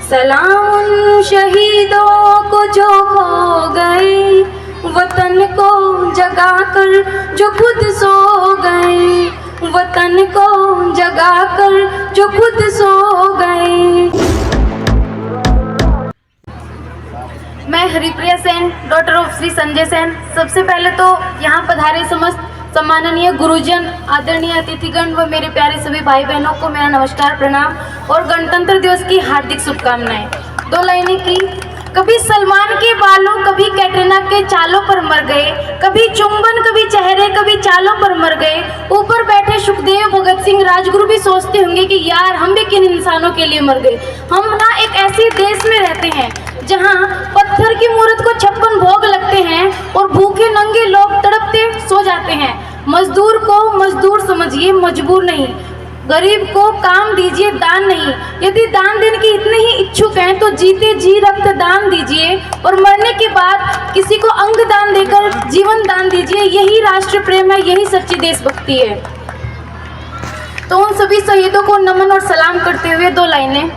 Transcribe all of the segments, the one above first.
सलाम उन शहीदों को जो खो गए, वतन को जगा कर जो खुद सो गए, वतन को जगा कर जो खुद सो गए। मैं हरिप्रिया सेन, डॉटर ऑफ श्री संजय सेन। सबसे पहले तो यहाँ पधारे समस्त सम्माननीय गुरुजन, आदरणीय अतिथिगण व मेरे प्यारे सभी भाई बहनों को मेरा नमस्कार, प्रणाम और गणतंत्र दिवस की हार्दिक शुभकामनाएं। दो लाइनें की। कभी सलमान के बालों, कभी कैटरीना के चालों पर मर गए, कभी चुंबन, कभी चेहरे, कभी चालों पर मर गए। ऊपर बैठे सुखदेव, भगत सिंह, राजगुरु भी सोचते होंगे कि यार हम भी किन इंसानों के लिए मर गए। हम ना एक ऐसे देश में रहते हैं जहाँ पत्थर की मूर्त को 56 भोग लगते हैं और भूखे नंगे लोग तड़पते सो जाते हैं। मजदूर को मजदूर समझिए, मजबूर नहीं। गरीब को काम दीजिए, दान नहीं। यदि दान देने के इतने ही इच्छुक हैं तो जीते जी रक्त दान दीजिए और मरने के बाद किसी को अंग दान देकर जीवन दान दीजिए। यही राष्ट्र प्रेम है, यही सच्ची देशभक्ति है। तो उन सभी शहीदों को नमन और सलाम करते हुए दो लाइनें।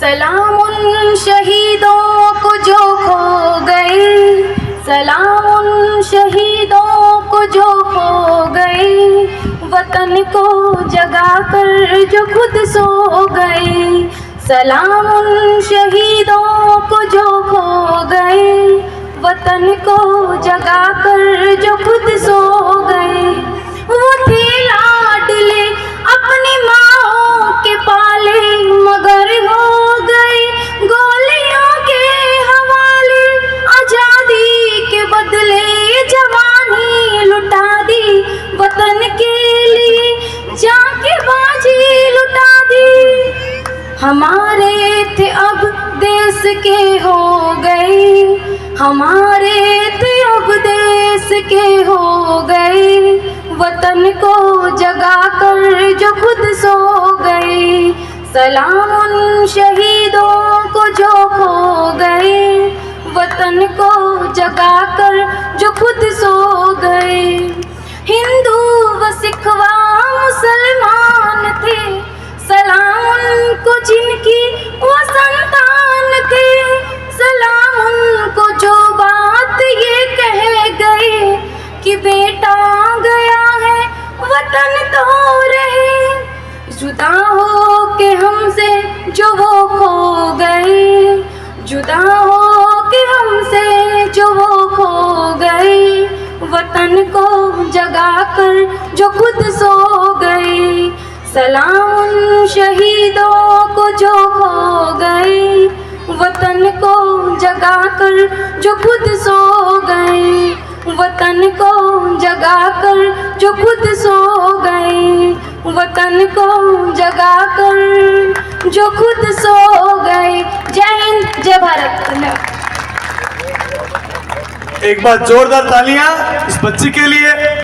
सलाम उन शहीदों को जो खो गए, सलाम उन शहीदों को जो खो गए, वतन को जगा कर जो खुद सो गए। सलाम उन शहीदों को जो खो गए, वतन को जगा कर जो खुद सो गए। वो थे लाडले अपनी माओ के पाले, मगर हो गए गोलियों के हवाले। आजादी के बदले जवानी लुटा दी, वतन के लिए जाके बाजी लुटा दी। हमारे थे अब देश के हो गए, हमारे थे अब देश के हो गए, वतन को जगा कर जो खुद सो गए। सलाम उन शहीदों को जो खो गए, वतन को जगा कर जो खुद सो गए। हिंदू व सिखवा मुसलमान थे, सलाम उनको जिनकी वो संतान थे। सलाम उनको जो बात ये कह गए कि बेटा गया है वतन तो रहे। जुदा हो के हमसे जो वो खो गए, जुदा हो के हमसे जो वो खो गए, वतन को जगा कर जो खुद सो गए। सलाम उन शहीदों को जो खो गए, वतन को जगा कर जो खुद सो गए, वतन को जगा कर जो खुद सो गए, वतन को जगा कर जो खुद सो गए। जय हिंद, जय भारत। एक बार जोरदार तालियां इस बच्ची के लिए।